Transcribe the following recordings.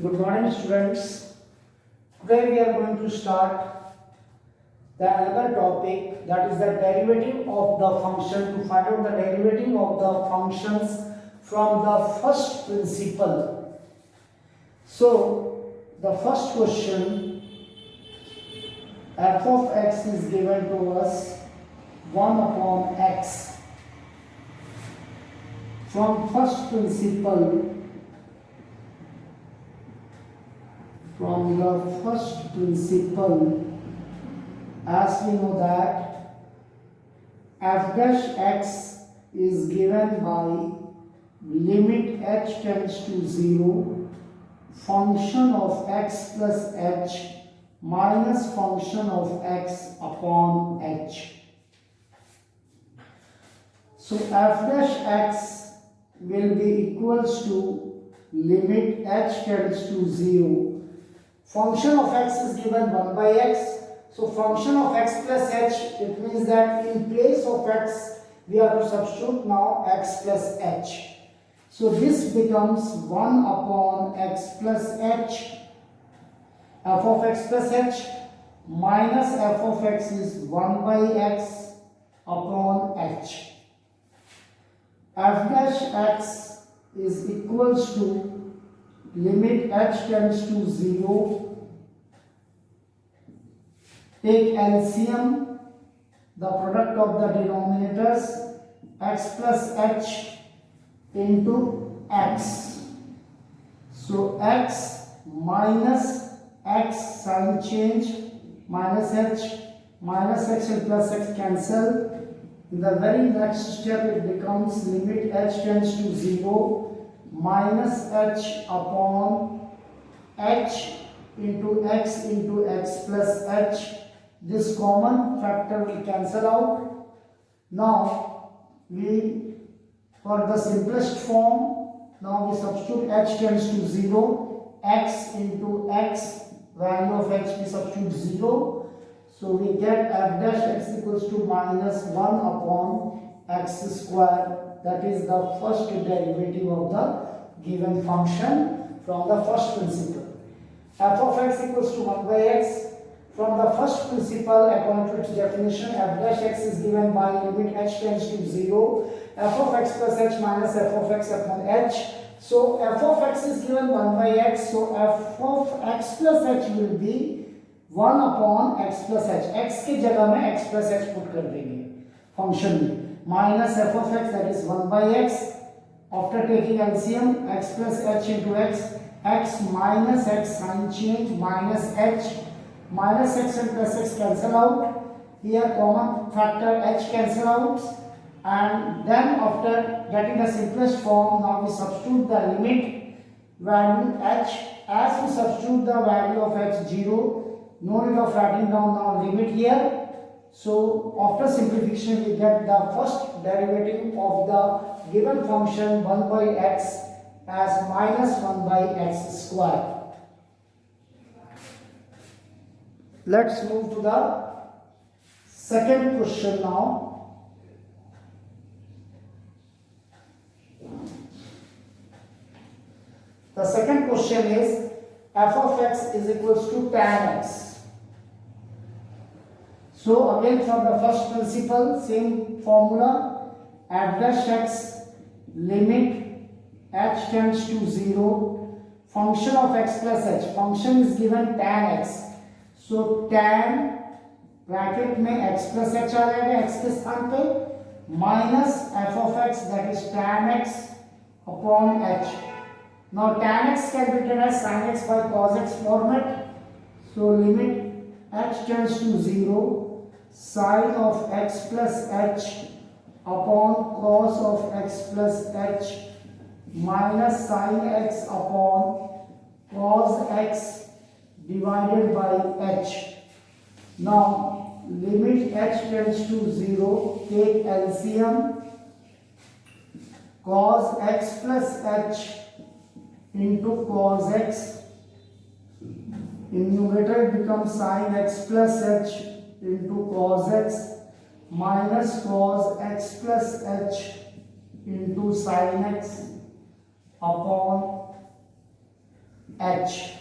Good morning, students. Today we are going to start the another topic, that is the derivative of the function, to find out the derivative of the functions from the first principle. So the first question, f of x is given to us 1 upon x. From first principle, as we know that f dash x is given by limit h tends to 0 function of x plus h minus function of x upon h. So f dash x will be equals to limit h tends to 0. Function of x is given 1 by x. So function of x plus h, it means that in place of x, we have to substitute now x plus h. So this becomes 1 upon x plus h. F of x plus h minus f of x is 1 by x upon h. F dash x is equals to limit h tends to 0. Take LCM, the product of the denominators, x plus h into x. So x minus x sign change, minus h and plus x cancel. In the very next step it becomes limit h tends to 0 minus h upon h into x plus h. This common factor will cancel out. Now for the simplest form, now we substitute h tends to 0, x into x, value of h we substitute 0. So we get f dash x equals to minus 1 upon x square. That is the first derivative of the given function from the first principle. F of x equals to 1 by x. From the first principle, according to its definition, f dash x is given by limit h tends to 0, f of x plus h minus f of x upon h. So f of x is given 1 by x, so f of x plus h will be 1 upon x plus h. x की जगह में x plus h put कर देंगे function में, minus f of x, that is 1 by x. After taking LCM, x plus h into x minus x sign change, minus h, minus x and plus x cancel out. Here common factor h cancel out, and then after getting the simplest form, now we substitute the limit value h. As we substitute the value of h 0, no need of writing down now limit here. So after simplification we get the first derivative of the given function 1 by x as minus 1 by x square. Let's move to the second question now. The second question is f of x is equals to tan x. So again from the first principle, same formula, f dash x limit h tends to 0, function of x plus h, function is given tan x. So tan bracket में x plus h आ जाएगा x के स्थान पे, minus f of x, that is tan x upon h. Now tan x can be written as sin x by cos x format. So limit h tends to 0, sin of x plus h upon cos of x plus h minus sin x upon cos x divided by h. Now limit h tends to 0, take LCM, cos x plus h into cos x, in numerator it becomes sin x plus h into cos x minus cos x plus h into sin x upon h.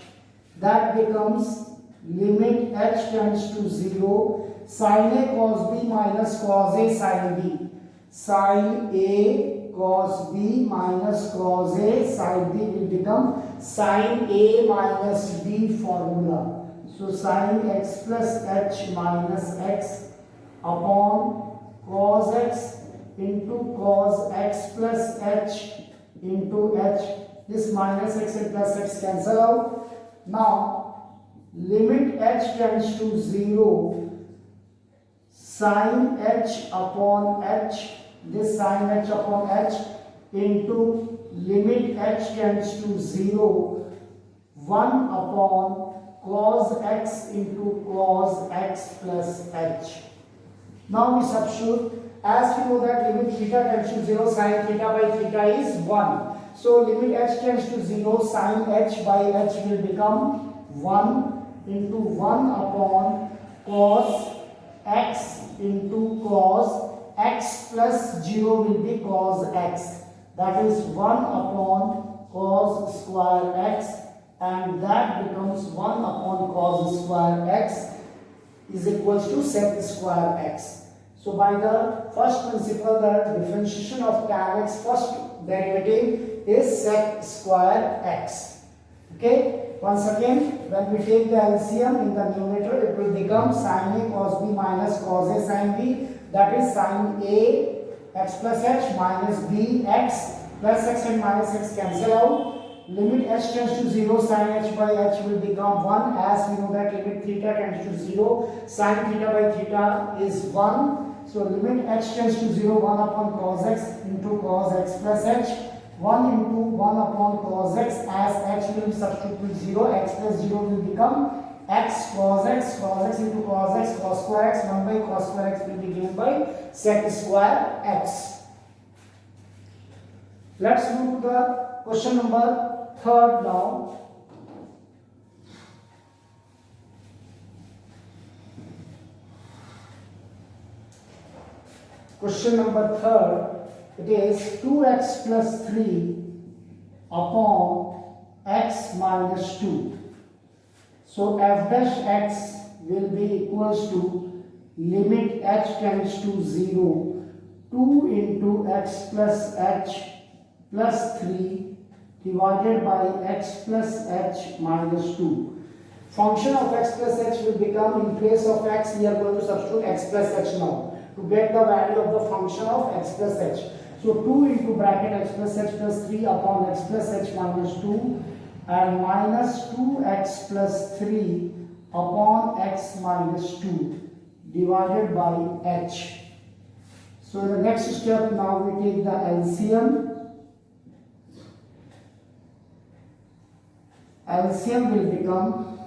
That becomes limit h tends to 0, sin a cos b minus cos a sin b. Sin a cos b minus cos a sin b will become sin a minus b formula. So sin x plus h minus x upon cos x into cos x plus h into h. This minus x and plus x cancel out. Now limit h tends to 0, sin h upon h, this sin h upon h into limit h tends to 0, 1 upon cos x into cos x plus h. Now we substitute. As we know that limit theta tends to 0, sin theta by theta is 1. So limit h tends to 0, sin h by h will become 1 into 1 upon cos x into cos x plus 0 will be cos x. That is 1 upon cos square x, and that becomes 1 upon cos square x is equals to sec square x. So by the first principle, the differentiation of tan x first derivative is sec square x. Okay, once again, when we take the LCM in the numerator, it will become sin a cos b minus cos a sin b. That is sin a x plus h minus b x plus x and minus x cancel out. Limit h tends to 0, sin h by h will become 1, as we know that limit theta tends to 0, sin theta by theta is 1. So limit h tends to 0, 1 upon cos x into cos x plus h, 1 into 1 upon cos x, as h will substitute with 0, x plus 0 will become x cos x into cos x, cos square x, 1 by cos square x will be given by sec square x. Let's move to the question number 3rd now. Question number 3rd, it is 2x plus 3 upon x minus 2. So f dash x will be equals to limit h tends to 0, 2 into x plus h plus 3 divided by x plus h minus 2. Function of x plus h will become, in place of x we are going to substitute x plus h now to get the value of the function of x plus h. So 2 into bracket x plus h plus 3 upon x plus h minus 2 and minus 2x plus 3 upon x minus 2 divided by h. So in the next step, now we take the LCM. LCM will become,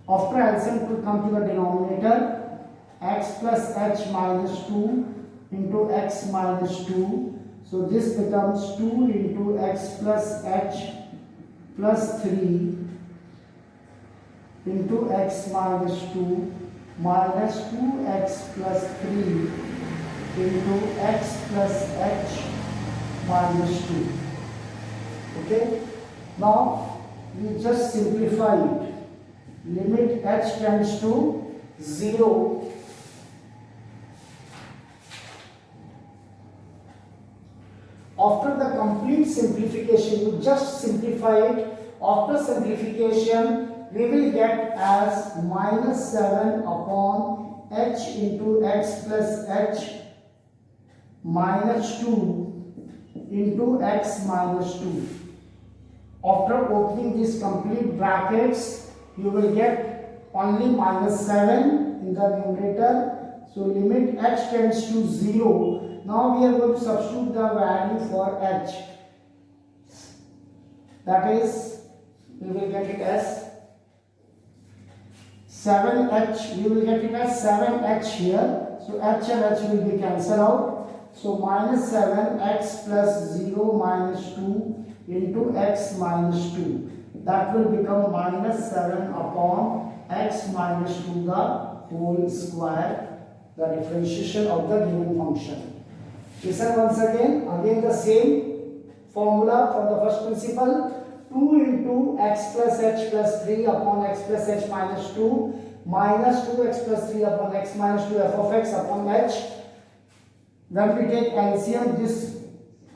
after LCM will come to the denominator, x plus h minus 2 into x minus 2. So this becomes 2 into x plus h plus 3 into x minus 2 minus 2x plus 3 into x plus h minus 2. Okay, now we just simplify it. Limit h tends to 0. After the complete simplification, you just simplify it. After simplification, we will get as minus 7 upon h into x plus h minus 2 into x minus 2. After opening these complete brackets, you will get only minus 7 in the numerator. So limit h tends to 0. Now we are going to substitute the value for h. That is, we will get it as 7h. We will get it as 7h here. So h and h will be cancelled out. So minus 7x plus 0 minus 2 into x minus 2. That will become minus 7 upon x minus 2 the whole square, the differentiation of the given function. Listen once again the same formula from the first principle. 2 into x plus h plus 3 upon x plus h minus 2 minus 2x plus 3 upon x minus 2 f of x upon h. When we take LCM, this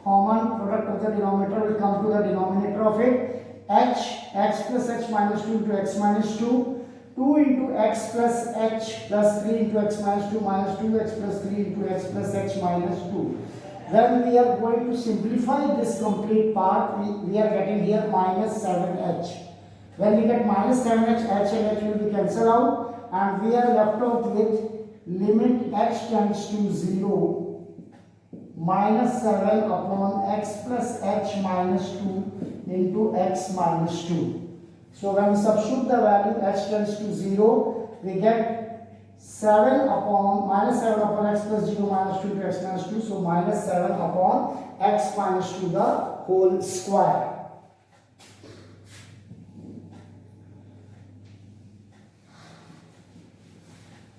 common product of the denominator will come to the denominator of it. X plus h minus 2 into x minus 2, 2 into x plus h plus 3 into x minus 2 minus 2x plus 3 into x plus h minus 2. When we are going to simplify this complete part, we are getting here minus 7h. When we get minus 7h, h and h will be cancelled out, and we are left out with limit h tends to 0 minus 7 upon x plus h minus 2 into x minus 2. So when we substitute the value h tends to 0, we get 7 upon minus 7 upon x plus 0 minus 2 to x minus 2. So minus 7 upon x minus 2 the whole square.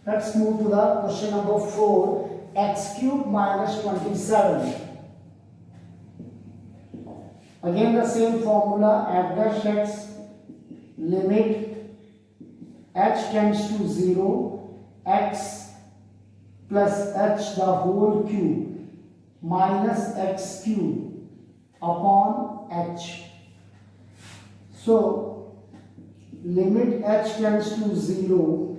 Let's move to the question number 4. X cube minus 27. Again the same formula, f dash x limit h tends to 0 x plus h the whole cube minus x cube upon h. So limit h tends to 0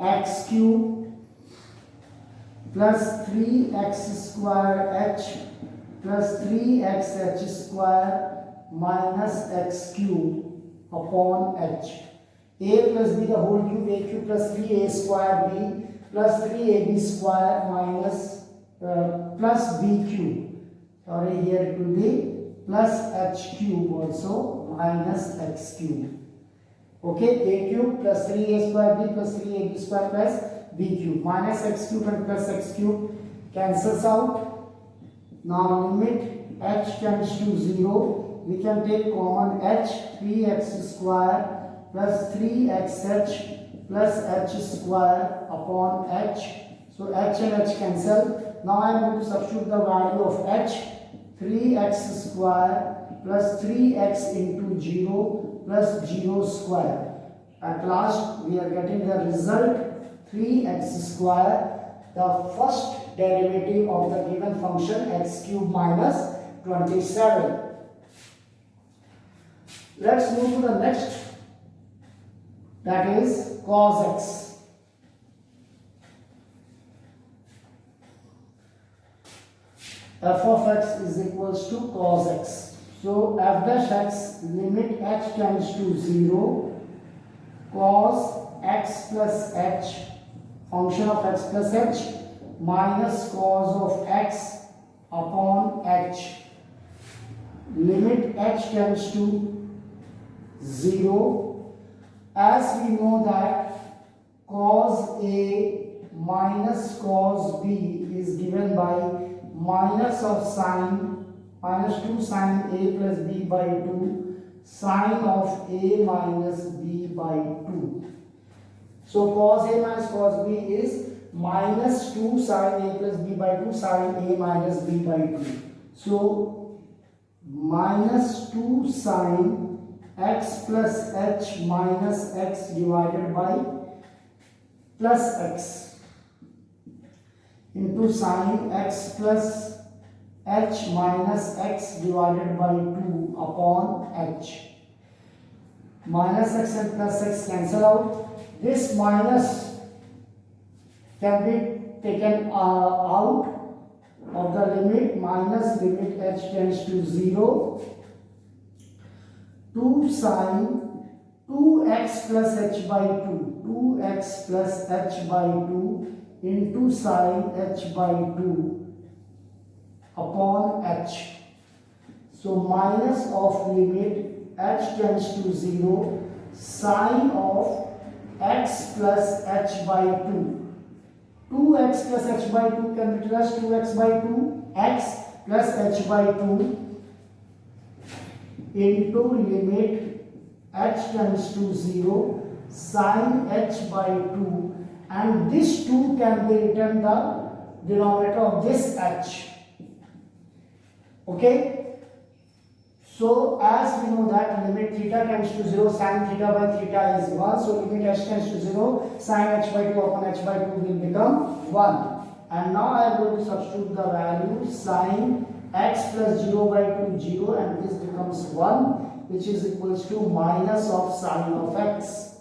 x cube plus 3x square h plus 3xh square minus x cube upon h. A plus b the whole cube, a cube plus 3a square b plus 3ab square minus plus b cube. Sorry, here it will be plus h cube also minus x cube. Okay, a cube plus 3a square b plus 3ab square plus b cube minus x cube and plus x cube cancels out. Now limit h tends to 0. We can take common h, 3x square plus 3xh plus h square upon h. So h and h cancel. Now I am going to substitute the value of h, 3x square plus 3x into 0 plus 0 square. At last we are getting the result 3x square, the first derivative of the given function x cube minus 27. Let's move to the next, that is cos x. F of x is equals to cos x. So f dash x limit h tends to 0 cos x plus h function of x plus h minus cos of x upon h. Limit h tends to 0. As we know that cos A minus cos B is given by minus of sine minus 2 sine A plus B by 2 sine of A minus B by 2. So cos A minus cos B is minus 2 sine A plus B by 2 sine A minus B by 2. So minus 2 sine x plus h minus x divided by plus x into sine x plus h minus x divided by 2 upon h. Minus x and plus x cancel out. This minus can be taken out of the limit. Minus limit h tends to 0. 2 sine 2x plus h by 2. 2x plus h by 2 into sine h by 2 upon h. So minus of limit h tends to 0 sine of x plus h by 2. 2x plus h by 2 can be written as 2x by 2 x plus h by 2 into limit h tends to 0 sine h by 2, and this 2 can be written the denominator of this h. Okay, So as we know that limit theta tends to 0, sin theta by theta is 1. So limit h tends to 0, sin h by 2 upon h by 2 will become 1. And now I am going to substitute the value sin x plus 0 by 2 0, and this becomes 1, which is equals to minus of sin of x.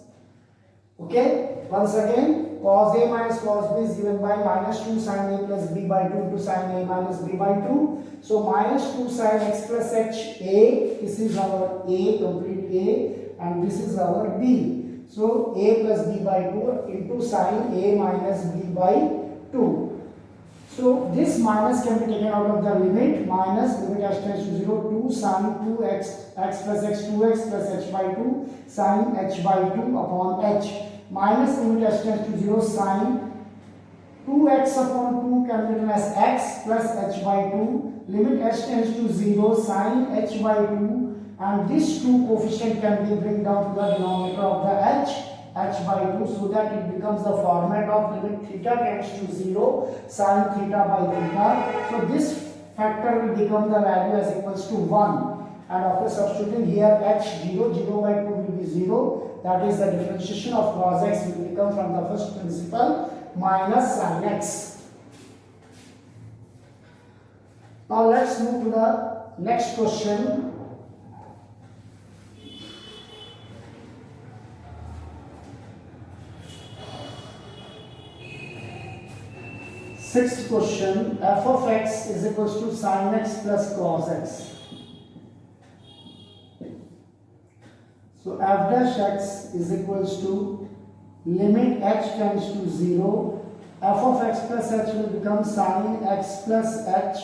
Okay, once again, cos a minus cos b is given by minus 2 sin a plus b by 2 into sin a minus b by 2. So minus 2 sin x plus h a, this is our a, complete a, and this is our b. So a plus b by 2 into sin a minus b by 2. So this minus can be taken out of the limit, minus limit h tends to 0, 2 sin 2x x plus x 2x plus h by 2 sin h by 2 upon h, minus limit h tends to 0, sin 2x upon 2 can be written as x plus h by 2, limit h tends to 0, sin h by 2, and this 2 coefficient can be bring down to the denominator of the h by 2, so that it becomes the format of limit theta tends to 0, sin theta by theta. So this factor will become the value as equals to 1, and after substituting here h 0 by 2 will be 0, that is the differentiation of cos x will become from the first principle minus sin x. Now let's move to the next question. Sixth question, f of x is equals to sin x plus cos x. So f dash x is equals to limit h tends to 0, f of x plus h will become sin x plus h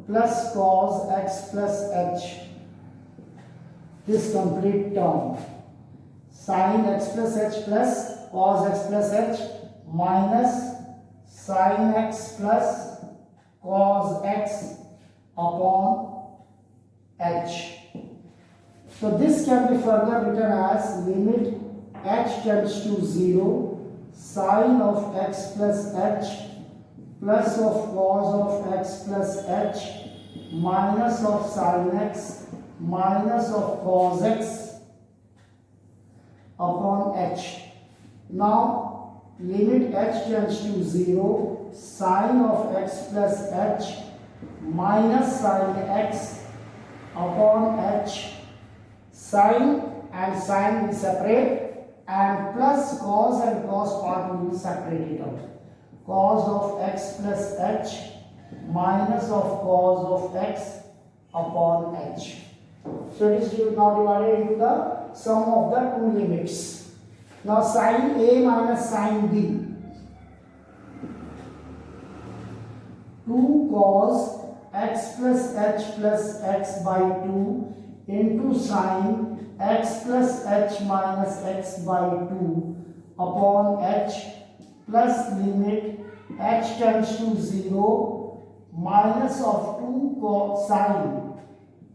plus cos x plus h, this complete term, sin x plus h plus cos x plus h minus sin x plus cos x upon h. So this can be further written as limit h tends to 0, sin of x plus h plus of cos of x plus h minus of sin x minus of cos x upon h. Now limit h tends to 0, sin of x plus h minus sin x upon h, sin and sin will separate, and plus cos and cos part we will separate it out. Cos of x plus h minus of cos of x upon h. So it is now divided into the sum of the two limits. Now sin a minus sin b, 2 cos x plus h plus x by 2 into sin x plus h minus x by 2 upon h plus limit h tends to 0 minus of 2 cos sin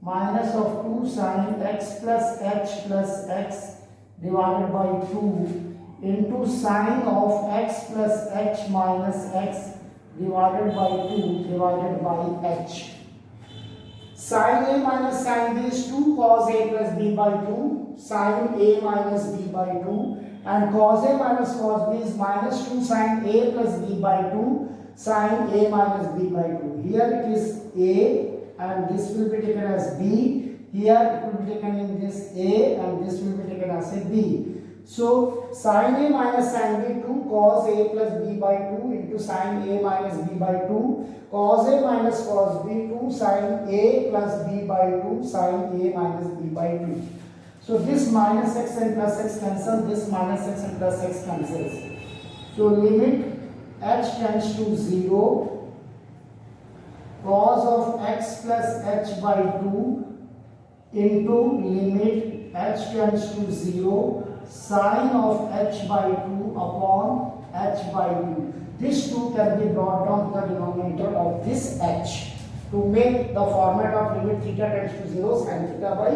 minus of 2 sin x plus h plus x divided by 2 into sin of x plus h minus x divided by 2 divided by h. Sin a minus sin b is 2 cos a plus b by 2, sin a minus b by 2, and cos a minus cos b is minus 2 sin a plus b by 2, sin a minus b by 2. Here it is a and this will be taken as b. Here it will be taken in this a and this will be taken as a b. So sin a minus sin b 2 cos a plus b by 2 into sin a minus b by 2, cos a minus cos b 2 sin a plus b by 2 sin a minus b by 2. So this minus x and plus x cancel, this minus x and plus x cancels. So limit h tends to 0, cos of x plus h by 2 into limit h tends to 0, sin of h by 2 upon h by 2. This 2 can be brought down to the denominator of this h to make the format of limit theta tends to 0, sin theta by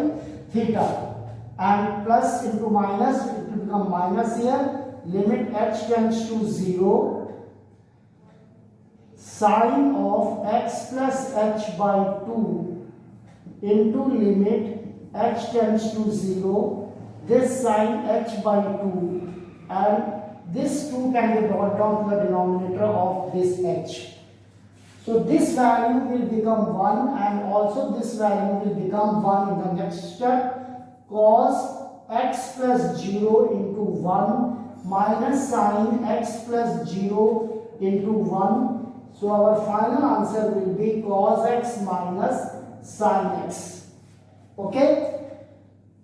theta. And plus into minus, it will become minus here, limit h tends to 0, sin of x plus h by 2 into limit h tends to 0, this sine h by 2, and this 2 can be brought down to the denominator of this h. So this value will become 1 and also this value will become 1 in the next step. Cos x plus 0 into 1 minus sine x plus 0 into 1. So our final answer will be cos x minus sine x. Okay?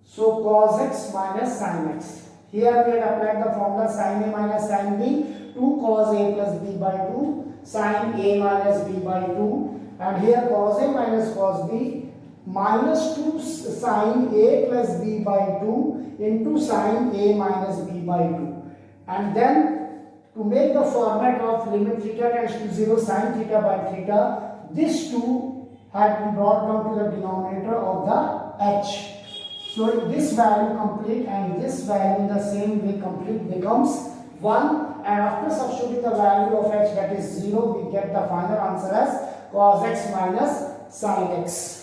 So cos x minus sine x. Here we have applied the formula sin a minus sin b, 2 cos a plus b by 2. Sin a minus b by 2, and here cos a minus cos b minus 2 sin a plus b by 2 into sin a minus b by 2, and then to make the format of limit theta tends to 0 sin theta by theta, this 2 had been brought down to the denominator of the h. So this value complete and this value in the same way complete becomes 1, and after substituting the value of h, that is 0, we get the final answer as cos x minus sin x.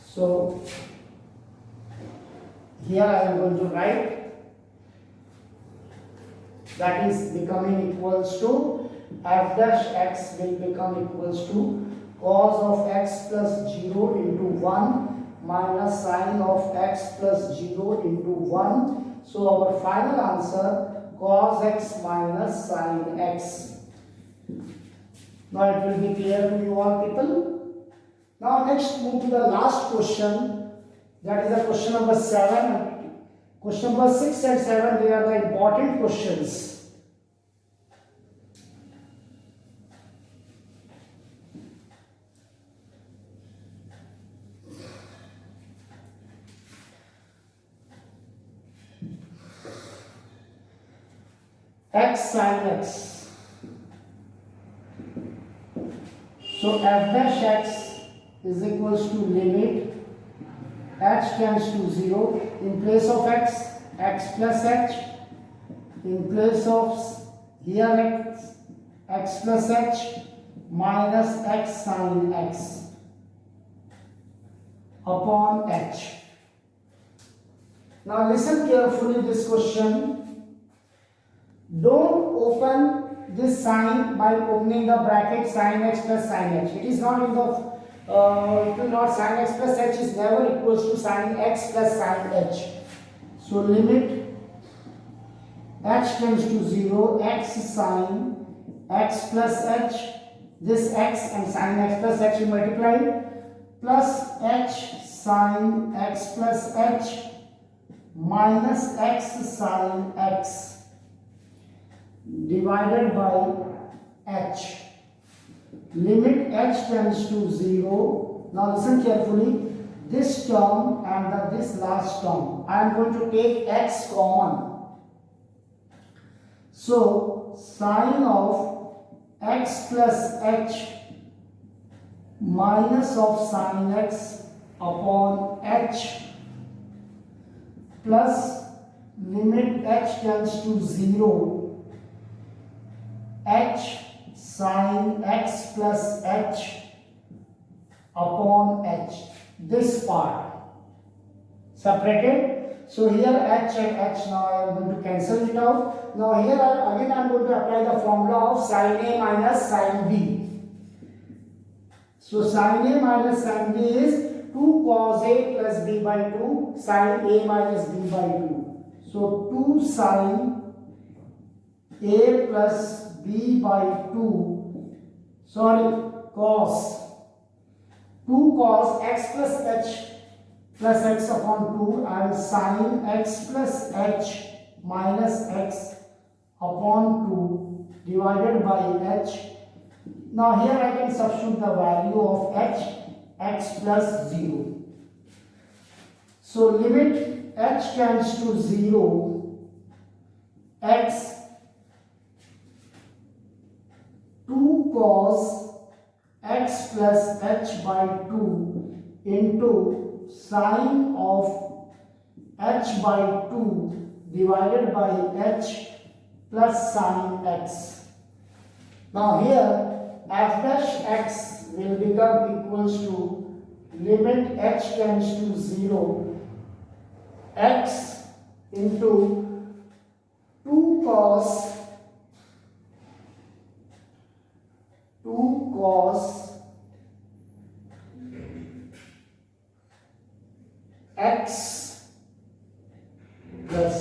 So here I am going to write that is becoming equals to f dash x will become equals to cos of x plus 0 into 1 minus sine of x plus 0 into 1. So our final answer cos x minus sine x. Now it will be clear to you all people. Now next move to the last question, that is the question number 7. Question number 6 and 7, they are the important questions. X sin x. So f dash x is equals to limit h tends to 0. In place of x, x plus h. In place of here x plus h minus x sin x upon h. Now listen carefully this question. Don't open this sign by opening the bracket sin x plus sin h. It is not in the it will not sin x plus h is never equals to sin x plus sin h. So limit h tends to 0, x sin x plus h, this x and sin x plus h multiplied, plus h sin x plus h minus x sin x divided by h. Limit h tends to 0. Now listen carefully. This term and this last term, I am going to take x common. So sine of x plus h minus of sine x upon h plus limit h tends to 0, h sin x plus h upon h. This part separated. So here h and h, now I am going to cancel it out. Now here again I am going to apply the formula of sin a minus sin b. So sin a minus sin b is 2 cos a plus b by 2 sin a minus b by 2. So 2 sin a plus b by 2, cos 2 cos x plus h plus x upon 2 and sin x plus h minus x upon 2 divided by h. Now here I can substitute the value of h, x plus 0. So limit h tends to 0, x 2 cos x plus h by 2 into sine of h by 2 divided by h plus sine x. Now here f dash x will become equals to limit h tends to 0 x into 2 cos x plus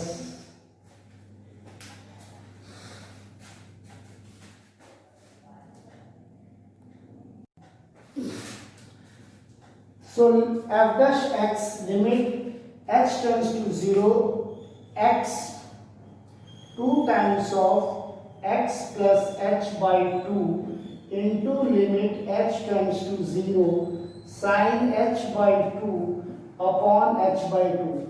so f dash x limit h tends to 0 x 2 times of x plus h by 2 into limit h tends to 0 sin h by 2 upon h by 2.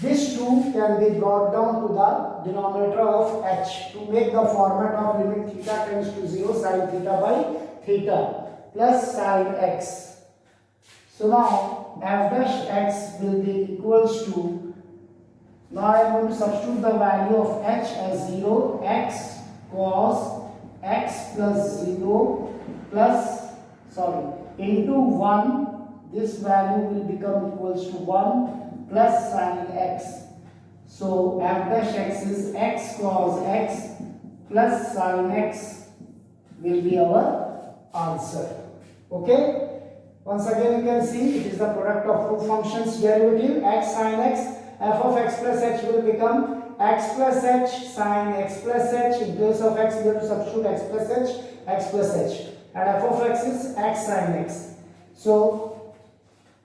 This 2 can be brought down to the denominator of h to make the format of limit theta tends to 0 sin theta by theta plus sin x. So now f dash x will be equals to, now I am going to substitute the value of h as 0 x cos x plus 0 plus into 1, this value will become equals to 1 plus sin x. So f dash x is x cos x plus sin x will be our answer. Okay. Once again you can see it is the product of two functions derivative x sin x. F of x plus h will become x plus h sin x plus h. In place of x we have to substitute x plus h, and f of x is x sin x. So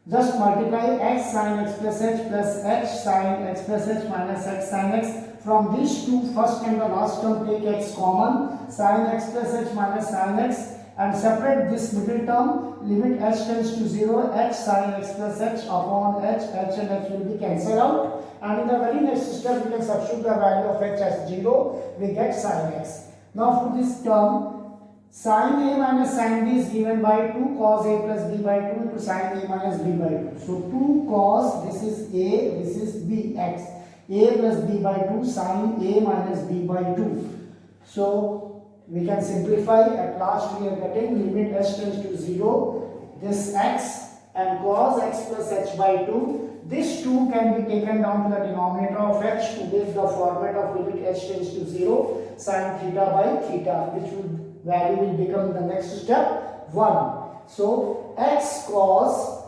just multiply x sin x plus h plus h sin x plus h minus x sin x. From these two, first and the last term take x common, sin x plus h minus sin x, and separate this middle term, limit h tends to 0 h sin x plus h upon h and h will be cancelled out, and in the very next step we can substitute the value of h as 0, we get sin x. Now for this term, sin a minus sin b is given by 2 cos a plus b by 2 into sin a minus b by 2. So 2 cos, this is a, this is b, x, a plus b by 2 sin a minus b by 2. So we can simplify. At last we are getting limit h tends to 0, this x and cos x plus h by 2. This 2 can be taken down to the denominator of h to make the format of limit h tends to 0 sin theta by theta, which value will become the next step 1. So x cos,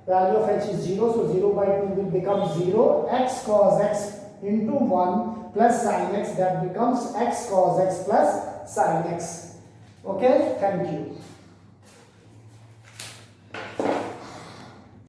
value of h is 0, so 0 by 2 will become 0, x cos x into 1 plus sin x, that becomes x cos x plus sin x. Okay, thank you.